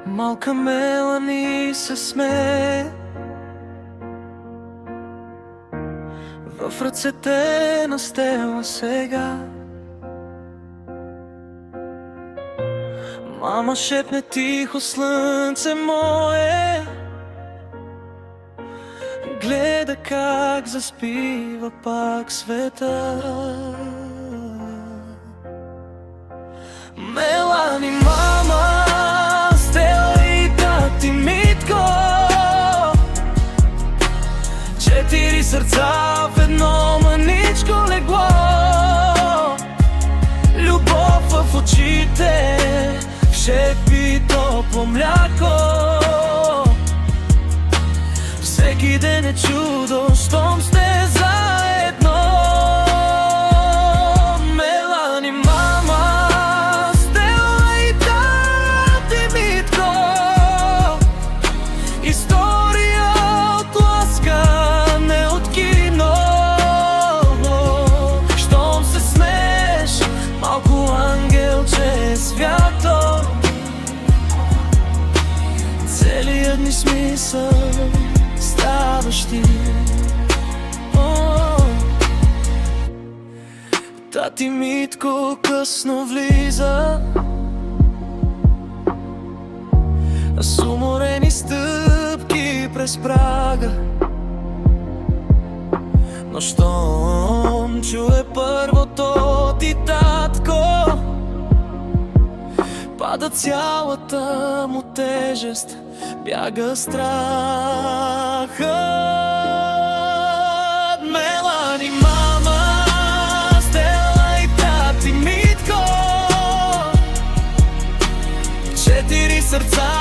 Малка Мелани се смее в ръцете на Стела сега. Мама шепне тихо: слънце мое, гледа как заспива пак света. Мелани, мама, Стела и тати Митко, 4 сърца в едно мъничко легло. Любов в очите, в шепи топло мляко. Всеки ден е чудо, щом сте заедно. Мелани, мама, Стела и тати Митко, история от ласка, не от кино. Щом се смееш, малко ангелче е свято. Целият ни смисъл ставаш ти. Тати Митко късно влиза с уморени стъпки през прага, но щом чуе първото ти татко, пада цялата му тежест, бяга страхът. Мелани, мама, Стела и тати Митко, 4 сърца